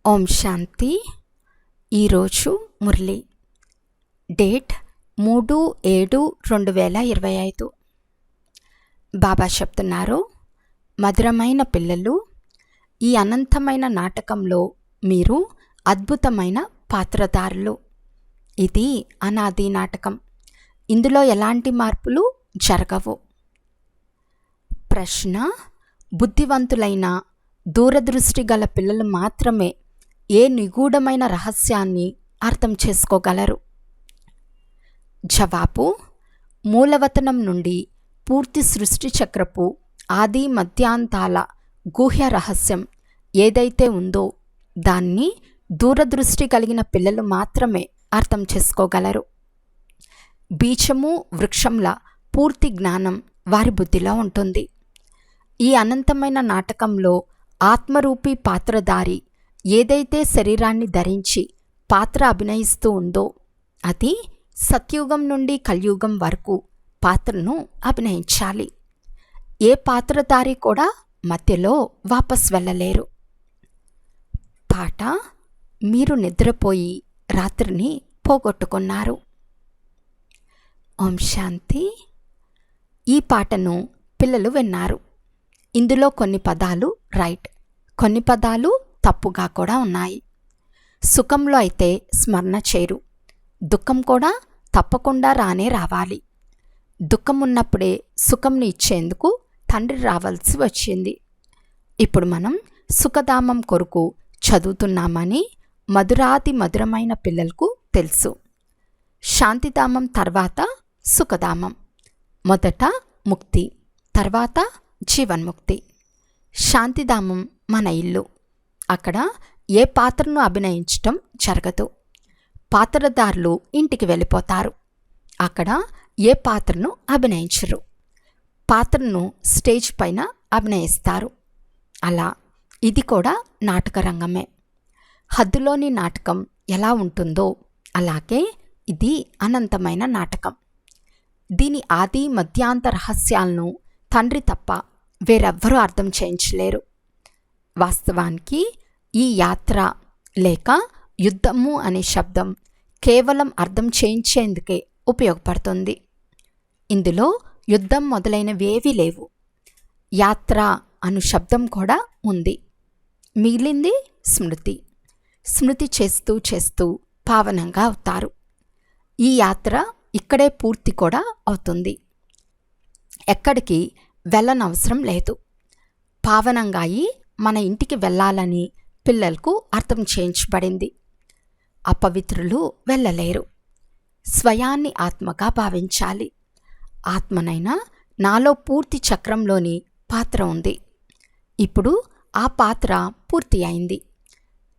ఓం శాంతి. ఈరోజు మురళి డేట్ 3/7/2025. బాబా చెప్తున్నారు, మధురమైన పిల్లలు, ఈ అనంతమైన నాటకంలో మీరు అద్భుతమైన పాత్రధారులు. ఇది అనాది నాటకం. ఇందులో ఎలాంటి మార్పులు జరగవు. ప్రశ్న: బుద్ధివంతులైన దూరదృష్టి గల పిల్లలు మాత్రమే ఏ నిగూఢమైన రహస్యాన్ని అర్థం చేసుకోగలరు? జవాబు: మూలవతనం నుండి పూర్తి సృష్టి చక్రపు ఆది మధ్యాంతాల గుహ్య రహస్యం ఏదైతే ఉందో దాన్ని దూరదృష్టి కలిగిన పిల్లలు మాత్రమే అర్థం చేసుకోగలరు. బీజము వృక్షంలా పూర్తి జ్ఞానం వారి బుద్ధిలో ఉంటుంది. ఈ అనంతమైన నాటకంలో ఆత్మరూపీ పాత్రధారి ఏదైతే శరీరాన్ని ధరించి పాత్ర అభినయిస్తూ ఉందో అది సత్యుగం నుండి కలియుగం వరకు పాత్రను అభినయించాలి. ఏ పాత్రధారి కూడా మధ్యలో వాపస్ వెళ్ళలేరు. పాట: మీరు నిద్రపోయి రాత్రిని పోగొట్టుకున్నారు. ఓం శాంతి. ఈ పాటను పిల్లలు విన్నారు. ఇందులో కొన్ని పదాలు రైట్, కొన్ని పదాలు తప్పుగా కూడా ఉన్నాయి. సుఖంలో అయితే స్మరణ చేరు, దుఃఖం కూడా తప్పకుండా రానే రావాలి. దుఃఖం ఉన్నప్పుడే సుఖంని ఇచ్చేందుకు తండ్రి రావాల్సి వచ్చింది. ఇప్పుడు మనం సుఖధామం కొరకు చదువుతున్నామని మధురాతి మధురమైన పిల్లలకు తెలుసు. శాంతిధామం తర్వాత సుఖధామం. మొదట ముక్తి, తర్వాత జీవన్ముక్తి. శాంతిధామం మన ఇల్లు. అక్కడ ఏ పాత్రను అభినయించటం జరగదు. పాత్రధారులు ఇంటికి వెళ్ళిపోతారు. అక్కడ ఏ పాత్రను అభినయించరు. పాత్రను స్టేజ్ పైన అభినయిస్తారు. అలా ఇది కూడా నాటక రంగమే. హద్దులోని నాటకం ఎలా ఉంటుందో అలాగే ఇది అనంతమైన నాటకం. దీని ఆది మధ్యాంత రహస్యాలను తండ్రి తప్ప వేరెవ్వరూ అర్థం చేయించలేరు. వాస్తవానికి ఈ యాత్ర లేక యుద్ధము అనే శబ్దం కేవలం అర్థం చేయించేందుకే ఉపయోగపడుతుంది. ఇందులో యుద్ధం మొదలైనవేవీ లేవు. యాత్ర అను శబ్దం కూడా ఉంది. మిగిలింది స్మృతి. స్మృతి చేస్తూ చేస్తూ పావనంగా అవుతారు. ఈ యాత్ర ఇక్కడే పూర్తి కూడా అవుతుంది. ఎక్కడికి వెళ్ళనవసరం లేదు. పావనంగా అయి మన ఇంటికి వెళ్ళాలని పిల్లలకు అర్థం చేయించబడింది. అపవిత్రులు వెళ్ళలేరు. స్వయాన్ని ఆత్మగా భావించాలి. ఆత్మనైనా నాలో పూర్తి చక్రంలోని పాత్ర ఉంది. ఇప్పుడు ఆ పాత్ర పూర్తి అయింది.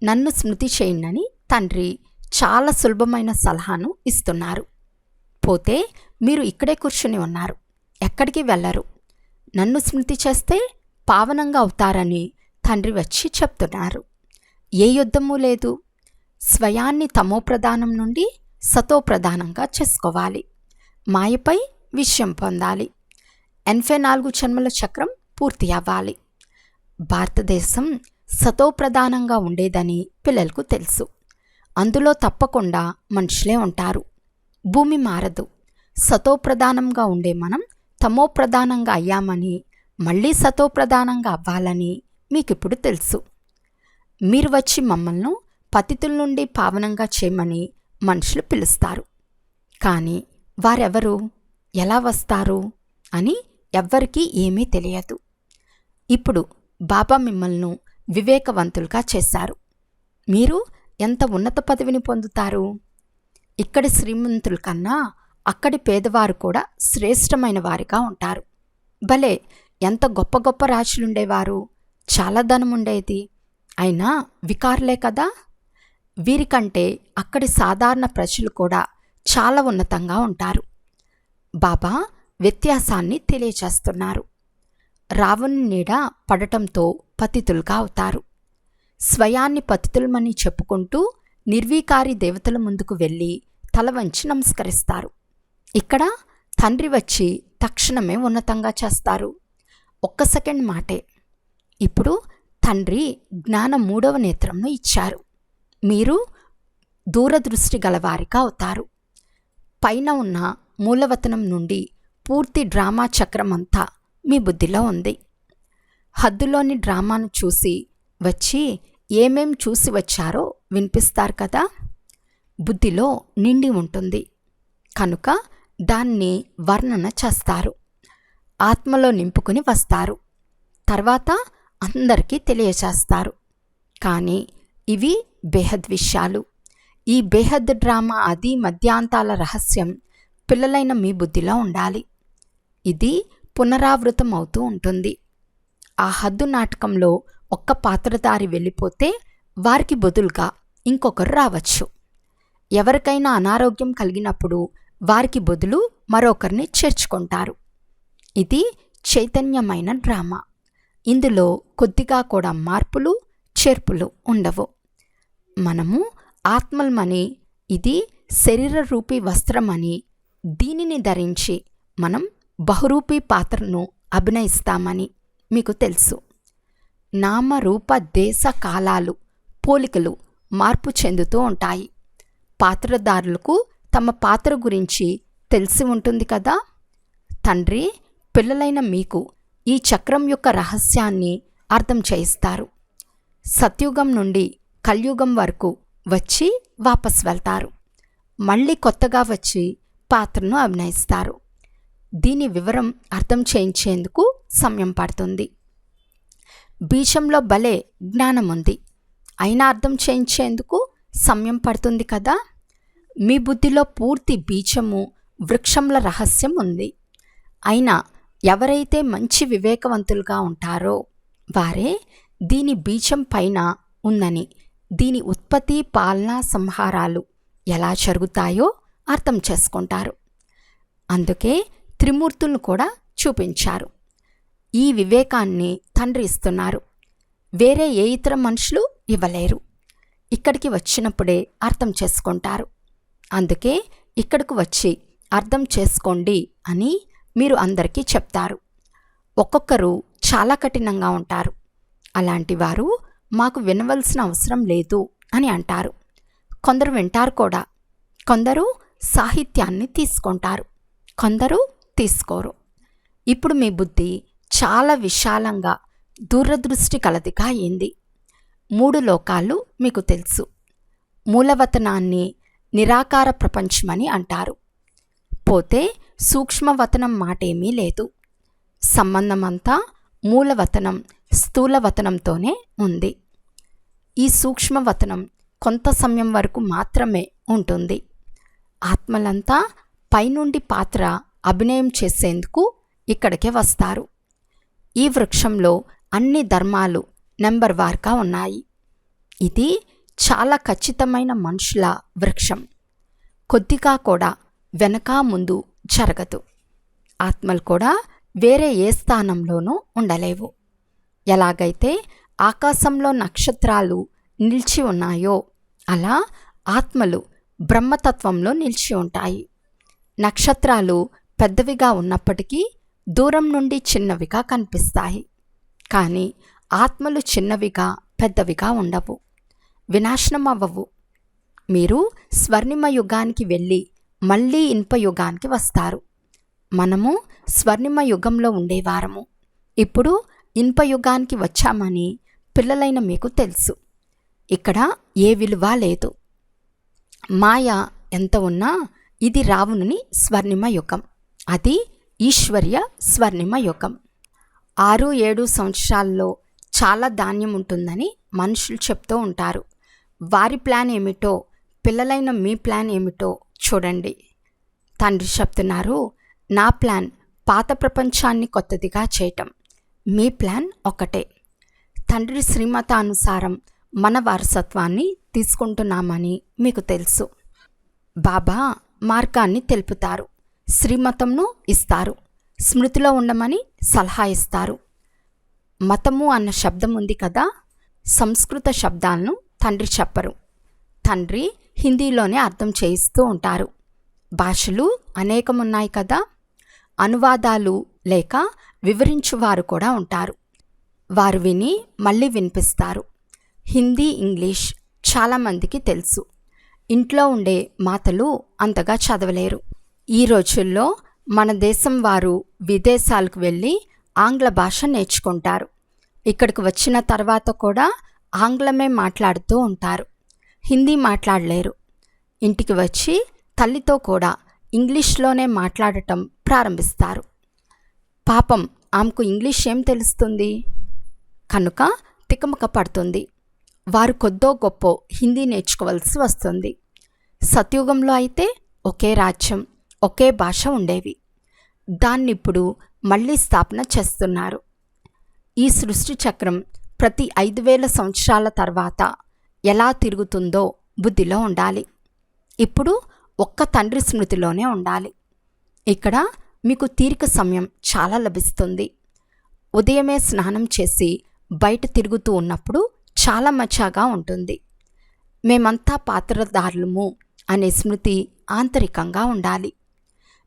నన్ను స్మృతి చేయండి తండ్రి చాలా సులభమైన సలహాను ఇస్తున్నారు. పోతే మీరు ఇక్కడే కూర్చుని ఉన్నారు, ఎక్కడికి వెళ్ళరు. నన్ను స్మృతి చేస్తే పావనంగా అవుతారని తండ్రి వచ్చి చెప్తున్నారు. ఏ యుద్ధమూ లేదు. స్వయాన్ని తమోప్రధానం నుండి సతోప్రధానంగా చేసుకోవాలి. మాయపై విషయం పొందాలి. 84 జన్మల చక్రం పూర్తి అవ్వాలి. భారతదేశం సతోప్రధానంగా ఉండేదని పిల్లలకు తెలుసు. అందులో తప్పకుండా మనుషులే ఉంటారు. భూమి మారదు. సతోప్రధానంగా ఉండే మనం తమోప్రధానంగా అయ్యామని మళ్ళీ సతోప్రధానంగా అవ్వాలని మీకిప్పుడు తెలుసు. మీరు వచ్చి మమ్మల్ని పతితుల నుండి పావనంగా చేయమని మనుషులు పిలుస్తారు. కానీ వారెవరు, ఎలా వస్తారు అని ఎవ్వరికీ ఏమీ తెలియదు. ఇప్పుడు బాబా మిమ్మల్ని వివేకవంతులుగా చేశారు. మీరు ఎంత ఉన్నత పదవిని పొందుతారు. ఇక్కడి శ్రీమంతుల కన్నా అక్కడి పేదవారు కూడా శ్రేష్టమైన వారిగా ఉంటారు. భలే ఎంత గొప్ప గొప్ప రాజులుండేవారు, చాలా ధనం ఉండేది, అయినా వికారులే కదా. వీరికంటే అక్కడి సాధారణ ప్రజలు కూడా చాలా ఉన్నతంగా ఉంటారు. బాబా వ్యత్యాసాన్ని తెలియచేస్తున్నారు. రావణుని నీడ పడటంతో పతితులుగా అవుతారు. స్వయాన్ని పతితులమని చెప్పుకుంటూ నిర్వీకారి దేవతల ముందుకు వెళ్ళి తల వంచి నమస్కరిస్తారు. ఇక్కడ తండ్రి వచ్చి తక్షణమే ఉన్నతంగా చేస్తారు. ఒక్క సెకండ్ మాటే. ఇప్పుడు తండ్రి జ్ఞాన 3వ నేత్రంను ఇచ్చారు. మీరు దూరదృష్టి గలవారిగా అవుతారు. పైన ఉన్న మూలవతనం నుండి పూర్తి డ్రామా చక్రమంతా మీ బుద్ధిలో ఉంది. హద్దులోని డ్రామాను చూసి వచ్చి ఏమేం చూసి వచ్చారో వినిపిస్తారు కదా. బుద్ధిలో నిండి ఉంటుంది కనుక దాన్ని వర్ణన చేస్తారు. ఆత్మలో నింపుకుని వస్తారు. తర్వాత అందరికీ తెలియచేస్తారు. కానీ ఇవి బేహద్ విషయాలు. ఈ బేహద్ డ్రామా ఆది మధ్యాంతాల రహస్యం పిల్లలైన మీ బుద్ధిలో ఉండాలి. ఇది పునరావృతం అవుతూ ఉంటుంది. ఆ హద్దు నాటకంలో ఒక్క పాత్రధారి వెళ్ళిపోతే వారికి బదులుగా ఇంకొకరు రావచ్చు. ఎవరికైనా అనారోగ్యం కలిగినప్పుడు వారికి బదులు మరొకరిని చేర్చుకుంటారు. ఇది చైతన్యమైన డ్రామా. ఇందులో కొద్దిగా కూడా మార్పులు చేర్పులు ఉండవు. మనము ఆత్మలమని, ఇది శరీర రూపీ వస్త్రమని, దీనిని ధరించి మనం బహురూపీ పాత్రను అభినయిస్తామని మీకు తెలుసు. నామరూప దేశ కాలాలు పోలికలు మార్పు చెందుతూ ఉంటాయి. పాత్రధారులకు తమ పాత్ర గురించి తెలిసి ఉంటుంది కదా. తండ్రి పిల్లలైన మీకు ఈ చక్రం యొక్క రహస్యాన్ని అర్థం చేయిస్తారు. సత్యుగం నుండి కల్యుగం వరకు వచ్చి వాపస్ వెళ్తారు. మళ్ళీ కొత్తగా వచ్చి పాత్రను అభినయిస్తారు. దీని వివరం అర్థం చేయించేందుకు సమయం పడుతుంది. బీజంలో భలే జ్ఞానం ఉంది, అయినా అర్థం చేయించేందుకు సమయం పడుతుంది కదా. మీ బుద్ధిలో పూర్తి బీజము వృక్షంల రహస్యం ఉంది. అయినా ఎవరైతే మంచి వివేకవంతులుగా ఉంటారో వారే దీని బీజం పైన ఉందని, దీని ఉత్పత్తి పాలనా సంహారాలు ఎలా జరుగుతాయో అర్థం చేసుకుంటారు. అందుకే త్రిమూర్తులను కూడా చూపించారు. ఈ వివేకాన్ని తండ్రి ఇస్తున్నారు. వేరే ఏ ఇతర మనుషులు ఇవ్వలేరు. ఇక్కడికి వచ్చినప్పుడే అర్థం చేసుకుంటారు. అందుకే ఇక్కడకు వచ్చి అర్థం చేసుకోండి అని మీరు అందరికీ చెప్తారు. ఒక్కొక్కరు చాలా కఠినంగా ఉంటారు. అలాంటి వారు మాకు వినవలసిన అవసరం లేదు అని అంటారు. కొందరు వింటారు కూడా. కొందరు సాహిత్యాన్ని తీసుకుంటారు, కొందరు తీసుకోరు. ఇప్పుడు మీ బుద్ధి చాలా విశాలంగా దూరదృష్టి కలదిగా అయింది. 3 లోకాలు మీకు తెలుసు. మూలవతనాన్ని నిరాకార ప్రపంచమని అంటారు. పోతే సూక్ష్మవతనం మాటేమీ లేదు. సంబంధమంతా మూలవతనం స్థూలవతనంతోనే ఉంది. ఈ సూక్ష్మవతనం కొంత సమయం వరకు మాత్రమే ఉంటుంది. ఆత్మలంతా పైనుండి పాత్ర అభినయం చేసేందుకు ఇక్కడికే వస్తారు. ఈ వృక్షంలో అన్ని ధర్మాలు నెంబర్ వార్గా ఉన్నాయి. ఇది చాలా ఖచ్చితమైన మనుషుల వృక్షం. కొద్దిగా కూడా వెనక ముందు జరగదు. ఆత్మలు కూడా వేరే ఏ స్థానంలోనూ ఉండలేవు. ఎలాగైతే ఆకాశంలో నక్షత్రాలు నిలిచి ఉన్నాయో అలా ఆత్మలు బ్రహ్మతత్వంలో నిలిచి ఉంటాయి. నక్షత్రాలు పెద్దవిగా ఉన్నప్పటికీ దూరం నుండి చిన్నవిగా కనిపిస్తాయి. కానీ ఆత్మలు చిన్నవిగా పెద్దవిగా ఉండవు, వినాశనం అవ్వవు. మీరు స్వర్ణిమ యుగానికి వెళ్ళి మళ్ళీ ఇనుప యుగానికి వస్తారు. మనము స్వర్ణిమ యుగంలో ఉండేవారము. ఇప్పుడు ఇనుప యుగానికి వచ్చామని పిల్లలైన మీకు తెలుసు. ఇక్కడ ఏ విలువ లేదు. మాయ ఎంత ఉన్నా ఇది రావణుని స్వర్ణిమ యుగం. అది ఈశ్వర్య స్వర్ణిమ యుగం. 6-7 సంవత్సరాల్లో చాలా ధాన్యం ఉంటుందని మనుషులు చెప్తూ ఉంటారు. వారి ప్లాన్ ఏమిటో, పిల్లలైన మీ ప్లాన్ ఏమిటో చూడండి. తండ్రి చెప్తున్నారు, నా ప్లాన్ పాత ప్రపంచాన్ని కొత్తదిగా చేయటం. మీ ప్లాన్ ఒకటే. తండ్రి శ్రీమతానుసారం మన వారసత్వాన్ని తీసుకుంటున్నామని మీకు తెలుసు. బాబా మార్గాన్ని తెలుపుతారు, శ్రీమతంను ఇస్తారు, స్మృతిలో ఉండమని సలహా ఇస్తారు. మతము అన్న శబ్దం ఉంది కదా, సంస్కృత శబ్దాలను తండ్రి చెప్పరు. తండ్రి హిందీలోనే అర్థం చేయిస్తూ ఉంటారు. భాషలు అనేకమున్నాయి కదా, అనువాదాలు లేక వివరించువారు కూడా ఉంటారు. వారు విని మళ్ళీ వినిపిస్తారు. హిందీ, ఇంగ్లీష్ చాలామందికి తెలుసు. ఇంట్లో ఉండే మాతలు అంతగా చదవలేరు. ఈ రోజుల్లో మన దేశం వారు విదేశాలకు వెళ్ళి ఆంగ్ల భాష నేర్చుకుంటారు. ఇక్కడికి వచ్చిన తర్వాత కూడా ఆంగ్లమే మాట్లాడుతూ ఉంటారు. హిందీ మాట్లాడలేరు. ఇంటికి వచ్చి తల్లితో కూడా ఇంగ్లీష్లోనే మాట్లాడటం ప్రారంభిస్తారు. పాపం ఆమెకు ఇంగ్లీష్ ఏం తెలుస్తుంది కనుక తికమక పడుతుంది. వారు కొద్దో గొప్పో హిందీ నేర్చుకోవాల్సి వస్తుంది. సత్యుగంలో అయితే ఒకే రాజ్యం, ఒకే భాష ఉండేవి. దాన్నిప్పుడు మళ్ళీ స్థాపన చేస్తున్నారు. ఈ సృష్టి చక్రం ప్రతి 5,000 సంవత్సరాల తర్వాత ఎలా తిరుగుతుందో బుద్ధిలో ఉండాలి. ఇప్పుడు ఒక్క తండ్రి స్మృతిలోనే ఉండాలి. ఇక్కడ మీకు తీరిక సమయం చాలా లభిస్తుంది. ఉదయమే స్నానం చేసి బయట తిరుగుతూ ఉన్నప్పుడు చాలా మజాగా ఉంటుంది. మేమంతా పాత్రదారులము అనే స్మృతి ఆంతరికంగా ఉండాలి.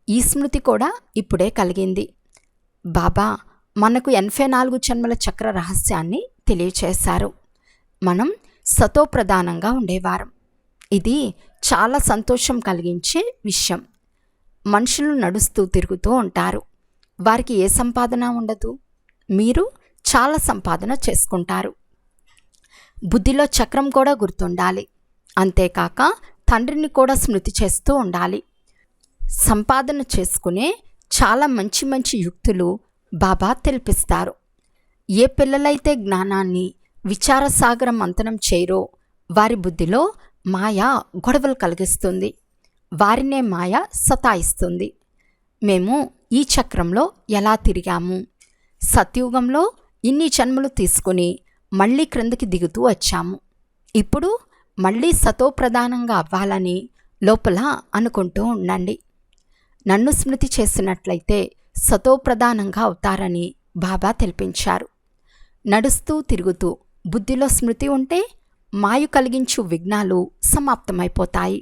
ఈ స్మృతి కూడా ఇప్పుడే కలిగింది. బాబా మనకు 84 జన్మల చక్ర రహస్యాన్ని తెలియచేశారు. మనం సతోప్రధానంగా ఉండేవారం. ఇది చాలా సంతోషం కలిగించే విషయం. మనుషులు నడుస్తూ తిరుగుతూ ఉంటారు. వారికి ఏ సంపాదన ఉండదు. మీరు చాలా సంపాదన చేసుకుంటారు. బుద్ధిలో చక్రం కూడా గుర్తుండాలి. అంతేకాక తండ్రిని కూడా స్మృతి చేస్తూ ఉండాలి. సంపాదన చేసుకునే చాలా మంచి మంచి యుక్తులు బాబా తెలిపిస్తారు. ఏ పిల్లలైతే జ్ఞానాన్ని విచారసాగర మంతనం చేయరో వారి బుద్ధిలో మాయ గొడవలు కలిగిస్తుంది. వారినే మాయ సతాయిస్తుంది. మేము ఈ చక్రంలో ఎలా తిరిగాము? సత్యుగంలో ఇన్ని జన్మలు తీసుకుని మళ్ళీ క్రిందకి దిగుతూ వచ్చాము. ఇప్పుడు మళ్ళీ సతోప్రధానంగా అవ్వాలని లోపల అనుకుంటూ ఉండండి. నన్ను స్మృతి చేసినట్లయితే సతోప్రధానంగా అవుతారని బాబా తెలిపించారు. నడుస్తూ తిరుగుతూ బుద్ధిలో స్మృతి ఉంటే మాయు కలిగించు విఘ్నాలు సమాప్తమైపోతాయి.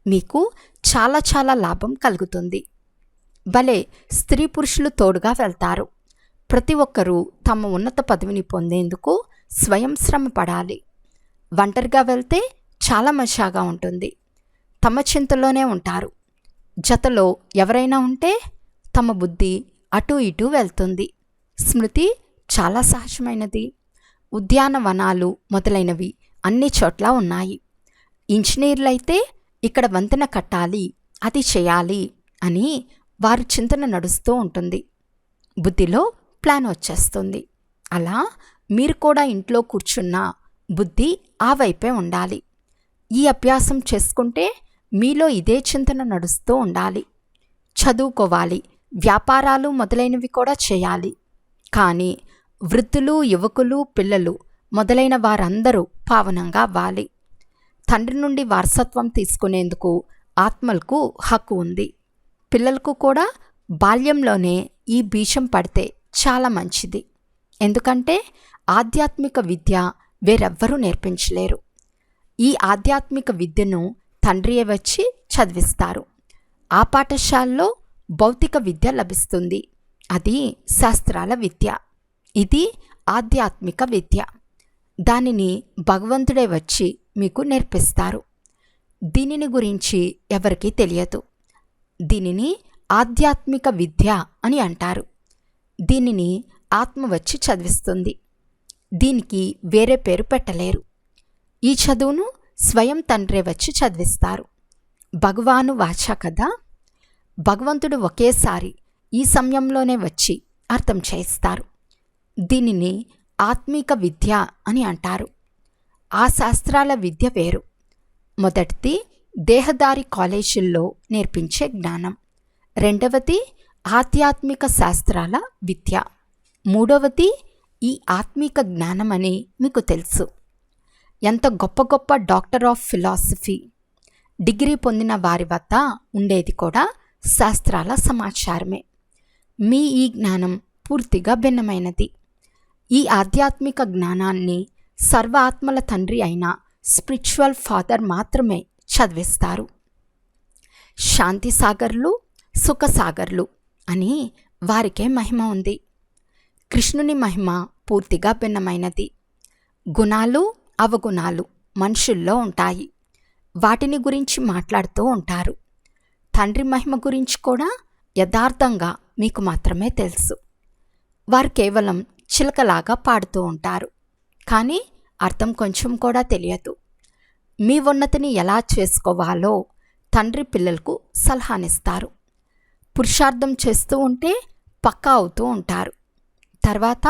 మీకు చాలా చాలా లాభం కలుగుతుంది. భలే స్త్రీ పురుషులు తోడుగా వెళ్తారు. ప్రతి ఒక్కరూ తమ ఉన్నత పదవిని పొందేందుకు స్వయం శ్రమ పడాలి. ఒంటరిగా వెళ్తే చాలా మజాగా ఉంటుంది. తమ చింతలోనే ఉంటారు. జతలో ఎవరైనా ఉంటే తమ బుద్ధి అటూ ఇటూ వెళ్తుంది. స్మృతి చాలా సహజమైనది. ఉద్యానవనాలు మొదలైనవి అన్ని చోట్ల ఉన్నాయి. ఇంజనీర్లైతే ఇక్కడ వంతెన కట్టాలి, అది చేయాలి అని వారి చింతన నడుస్తూ ఉంటుంది. బుద్ధిలో ప్లాన్ వచ్చేస్తుంది. అలా మీరు కూడా ఇంట్లో కూర్చున్న బుద్ధి ఆ వైపే ఉండాలి. ఈ అభ్యాసం చేసుకుంటే మీలో ఇదే చింతన నడుస్తూ ఉండాలి. చదువుకోవాలి, వ్యాపారాలు మొదలైనవి కూడా చేయాలి. కానీ వృద్ధులు, యువకులు, పిల్లలు మొదలైన వారందరూ పావనంగా అవ్వాలి. తండ్రి నుండి వారసత్వం తీసుకునేందుకు ఆత్మలకు హక్కు ఉంది. పిల్లలకు కూడా బాల్యంలోనే ఈ బీజం పడితే చాలా మంచిది. ఎందుకంటే ఆధ్యాత్మిక విద్య వేరెవ్వరూ నేర్పించలేరు. ఈ ఆధ్యాత్మిక విద్యను తండ్రియే వచ్చి చదివిస్తారు. ఆ పాఠశాలలో భౌతిక విద్య లభిస్తుంది. అది శాస్త్రాల విద్య. ఇది ఆధ్యాత్మిక విద్య. దానిని భగవంతుడే వచ్చి మీకు నేర్పిస్తారు. దీనిని గురించి ఎవరికీ తెలియదు. దీనిని ఆధ్యాత్మిక విద్య అని అంటారు. దీనిని ఆత్మ వచ్చి చదివిస్తుంది. దీనికి వేరే పేరు పెట్టలేరు. ఈ చదువును స్వయం తండ్రే వచ్చి చదివిస్తారు. భగవాను వాచ కదా. భగవంతుడు ఒకేసారి ఈ సమయంలోనే వచ్చి అర్థం చేయిస్తారు. దీనిని ఆత్మిక విద్య అని అంటారు. ఆ శాస్త్రాల విద్య వేరు. మొదటిది దేహదారి కాలేజీల్లో నేర్పించే జ్ఞానం. రెండవది ఆధ్యాత్మిక శాస్త్రాల విద్య. మూడవది ఈ ఆత్మిక జ్ఞానం అని మీకు తెలుసు. ఎంత గొప్ప గొప్ప డాక్టర్ ఆఫ్ ఫిలాసఫీ డిగ్రీ పొందిన వారి వద్ద ఉండేది కూడా శాస్త్రాల సమాచారమే. మీ ఈ జ్ఞానం పూర్తిగా భిన్నమైనది. ఈ ఆధ్యాత్మిక జ్ఞానాన్ని సర్వ ఆత్మల తండ్రి అయిన స్పిరిచువల్ ఫాదర్ మాత్రమే చదివిస్తారు. శాంతి సాగర్లు, సుఖసాగర్లు అని వారికే మహిమ ఉంది. కృష్ణుని మహిమ పూర్తిగా భిన్నమైనది. గుణాలు, అవగుణాలు మనుషుల్లో ఉంటాయి. వాటిని గురించి మాట్లాడుతూ ఉంటారు. తండ్రి మహిమ గురించి కూడా యథార్థంగా మీకు మాత్రమే తెలుసు. వారు కేవలం చిలకలాగా పాడుతూ ఉంటారు, కానీ అర్థం కొంచెం కూడా తెలియదు. మీ ఉన్నతిని ఎలా చేసుకోవాలో తండ్రి పిల్లలకు సలహానిస్తారు. పురుషార్థం చేస్తూ ఉంటే పక్కా అవుతూ ఉంటారు. తర్వాత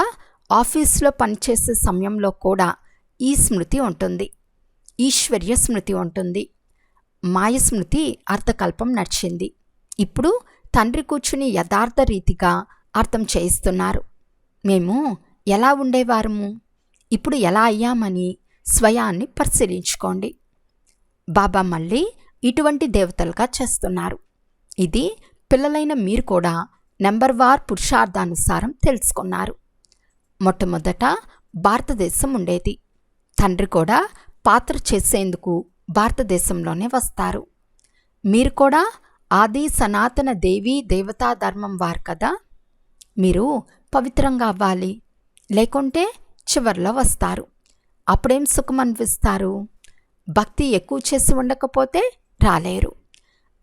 ఆఫీస్లో పనిచేసే సమయంలో కూడా ఈ స్మృతి ఉంటుంది, ఈశ్వర్య స్మృతి ఉంటుంది. మాయ స్మృతి అర్థకల్పం నడిచింది. ఇప్పుడు తండ్రి కూర్చుని యథార్థ రీతిగా అర్థం చేయిస్తున్నారు. మేము ఎలా ఉండేవారము, ఇప్పుడు ఎలా అయ్యామని స్వయాన్ని పరిశీలించుకోండి. బాబా మళ్ళీ ఇటువంటి దేవతలుగా చేస్తున్నారు. ఇది పిల్లలైన మీరు కూడా నెంబర్వార్ పురుషార్థానుసారం తెలుసుకున్నారు. మొట్టమొదట భారతదేశం ఉండేది. తండ్రి కూడా పాత్ర చేసేందుకు భారతదేశంలోనే వస్తారు. మీరు కూడా ఆది సనాతన దేవీ దేవతా ధర్మం వారు కదా. మీరు పవిత్రంగా అవ్వాలి, లేకుంటే చివర్లో వస్తారు. అప్పుడేం సుఖం అనిపిస్తారు? భక్తి ఎక్కువ చేసి ఉండకపోతే రాలేరు.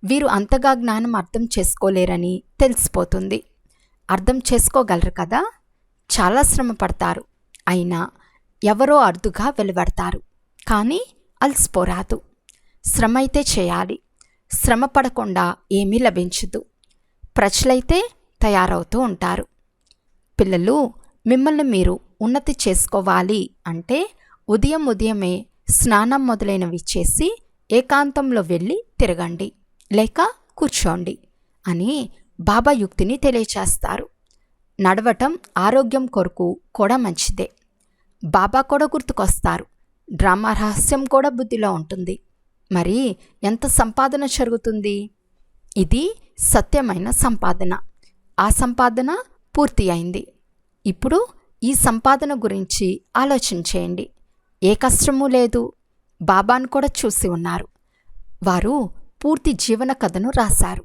వీరు అంతగా జ్ఞానం అర్థం చేసుకోలేరని తెలిసిపోతుంది. అర్థం చేసుకోగలరు కదా. చాలా శ్రమ పడతారు, అయినా ఎవరో అరుదుగా వెలువడతారు. కానీ అలసిపోరాదు. శ్రమ అయితే చేయాలి. శ్రమ పడకుండా ఏమీ లభించదు. ప్రజలైతే తయారవుతూ ఉంటారు. పిల్లలు, మిమ్మల్ని మీరు ఉన్నతి చేసుకోవాలి అంటే ఉదయమే స్నానం మొదలైనవి చేసి ఏకాంతంలో వెళ్ళి తిరగండి, లేక కూర్చోండి అని బాబా యుక్తిని తెలియచేస్తారు. నడవటం ఆరోగ్యం కొరకు కూడా మంచిదే. బాబా కూడా గుర్తుకొస్తారు. డ్రామా రహస్యం కూడా బుద్ధిలో ఉంటుంది. మరి ఎంత సంపాదన జరుగుతుంది? ఇది సత్యమైన సంపాదన. ఆ సంపాదన పూర్తి అయింది. ఇప్పుడు ఈ సంపాదన గురించి ఆలోచించేయండి. ఏ కష్టమూ లేదు. బాబాను కూడా చూసి ఉన్నారు. వారు పూర్తి జీవన కథను రాశారు.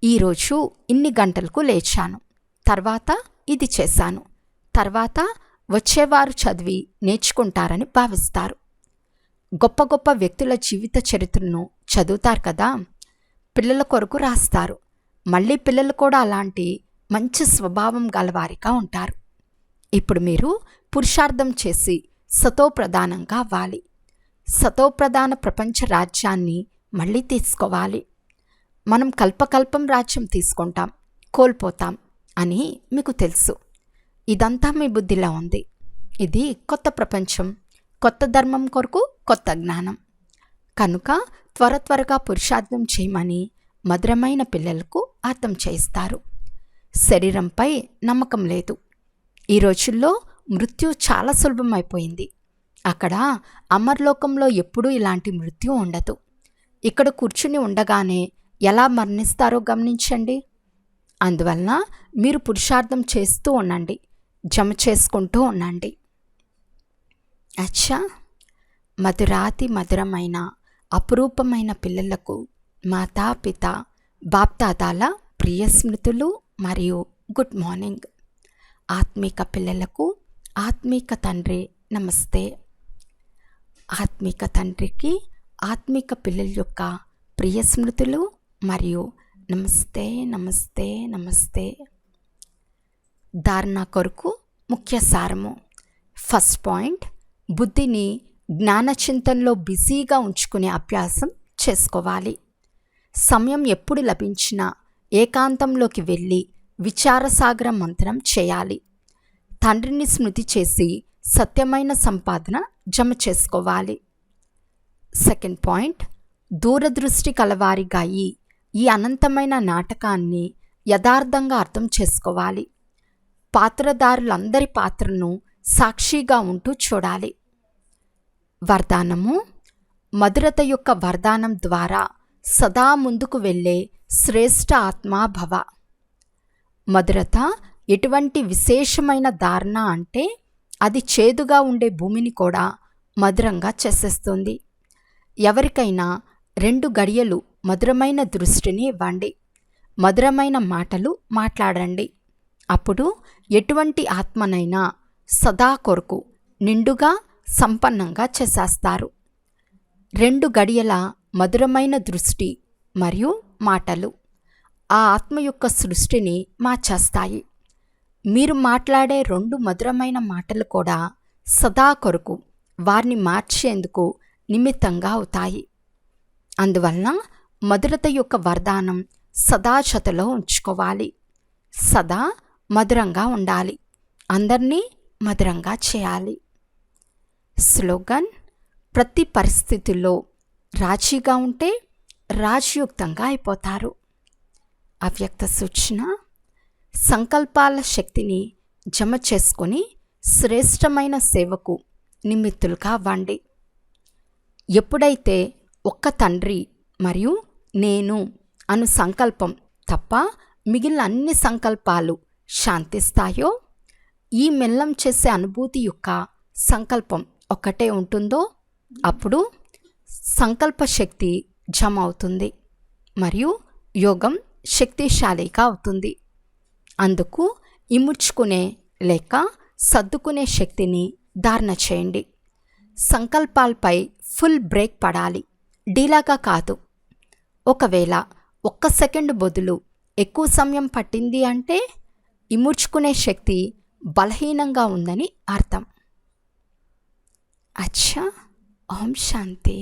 ఈరోజు ఇన్ని గంటలకు లేచాను, తర్వాత ఇది చేశాను, తర్వాత వచ్చేవారు చదివి నేర్చుకుంటారని భావిస్తారు. గొప్ప గొప్ప వ్యక్తుల జీవిత చరిత్రను చదువుతారు కదా. పిల్లల కొరకు రాస్తారు. మళ్ళీ పిల్లలు కూడా అలాంటి మంచి స్వభావం గలవారిగా ఉంటారు. ఇప్పుడు మీరు పురుషార్థం చేసి సతోప్రధానంగా అవ్వాలి. సతోప్రధాన ప్రపంచ రాజ్యాన్ని మళ్ళీ తీసుకోవాలి. మనం కల్పకల్పం రాజ్యం తీసుకుంటాం, కోల్పోతాం అని మీకు తెలుసు. ఇదంతా మీ బుద్ధిలో ఉంది. ఇది కొత్త ప్రపంచం, కొత్త ధర్మం కొరకు కొత్త జ్ఞానం. కనుక త్వరగా పురుషార్థం చేయమని మధురమైన పిల్లలకు అర్థం చేయిస్తారు. శరీరంపై నమ్మకం లేదు. ఈ రోజుల్లో మృత్యు చాలా సులభమైపోయింది. అక్కడ అమర్లోకంలో ఎప్పుడూ ఇలాంటి మృత్యు ఉండదు. ఇక్కడ కూర్చుని ఉండగానే ఎలా మరణిస్తారో గమనించండి. అందువలన మీరు పురుషార్థం చేస్తూ ఉండండి, జమ చేసుకుంటూ ఉండండి. అచ్చా, మధురాతి మధురమైన అపురూపమైన పిల్లలకు మాతాపిత బాప్దాదాల ప్రియ స్మృతులు మరియు గుడ్ మార్నింగ్. ఆత్మిక పిల్లలకు ఆత్మిక తండ్రి నమస్తే. ఆత్మిక తండ్రికి ఆత్మిక పిల్లల యొక్క ప్రియ స్మృతులు మరియు నమస్తే నమస్తే నమస్తే. ధారణ కొరకు ముఖ్య సారము. ఫస్ట్ పాయింట్, బుద్ధిని జ్ఞానచింతనలో బిజీగా ఉంచుకునే అభ్యాసం చేసుకోవాలి. సమయం ఎప్పుడు లభించినా ఏకాంతంలోకి వెళ్ళి విచారసాగర మంత్రం చేయాలి. తండ్రిని స్మృతి చేసి సత్యమైన సంపాదన జమ చేసుకోవాలి. సెకండ్ పాయింట్, దూరదృష్టి కలవారిగా ఈ అనంతమైన నాటకాన్ని యథార్థంగా అర్థం చేసుకోవాలి. పాత్రధారులందరి పాత్రను సాక్షిగా ఉంటూ చూడాలి. వరదానము. మధురత యొక్క వరదానం ద్వారా సదా ముందుకు వెళ్ళే శ్రేష్ఠ ఆత్మా భవ. మధురత ఎటువంటి విశేషమైన ధారణ అంటే అది చేదుగా ఉండే భూమిని కూడా మధురంగా చేసేస్తుంది. ఎవరికైనా 2 గడియలు మధురమైన దృష్టిని ఇవ్వండి, మధురమైన మాటలు మాట్లాడండి. అప్పుడు ఎటువంటి ఆత్మనైనా సదా కొరకు నిండుగా సంపన్నంగా చేసేస్తారు. 2 గడియల మధురమైన దృష్టి మరియు మాటలు ఆ ఆత్మ యొక్క సృష్టిని మార్చేస్తాయి. మీరు మాట్లాడే 2 మధురమైన మాటలు కూడా సదా కొరకు వారిని మార్చేందుకు నిమిత్తంగా అవుతాయి. అందువలన మధురత యొక్క వరదానం సదా జతలో ఉంచుకోవాలి. సదా మధురంగా ఉండాలి. అందరినీ మధురంగా చేయాలి. స్లోగన్: ప్రతి పరిస్థితుల్లో రాజీగా ఉంటే రాజయుక్తంగా అయిపోతారు. అవ్యక్త సూచన: సంకల్పాల శక్తిని జమ చేసుకొని శ్రేష్టమైన సేవకు నిమిత్తులుగా అవ్వండి. ఎప్పుడైతే ఒక్క తండ్రి మరియు నేను అను సంకల్పం తప్ప మిగిలిన అన్ని సంకల్పాలు శాంతిస్తాయో, ఈ మెల్లం చేసే అనుభూతి యొక్క సంకల్పం ఒక్కటే ఉంటుందో, అప్పుడు సంకల్ప శక్తి జమ అవుతుంది మరియు యోగం శక్తిశాలిగా అవుతుంది. అందుకు ఇముడ్చుకునే లేక సర్దుకునే శక్తిని ధారణ చేయండి. సంకల్పాలపై ఫుల్ బ్రేక్ పడాలి, డీలాగా కాదు. ఒకవేళ 1 సెకండ్ బదులు ఎక్కువ సమయం పట్టింది అంటే ఇముడ్చుకునే శక్తి బలహీనంగా ఉందని అర్థం. అచ్చా, ఓం శాంతి.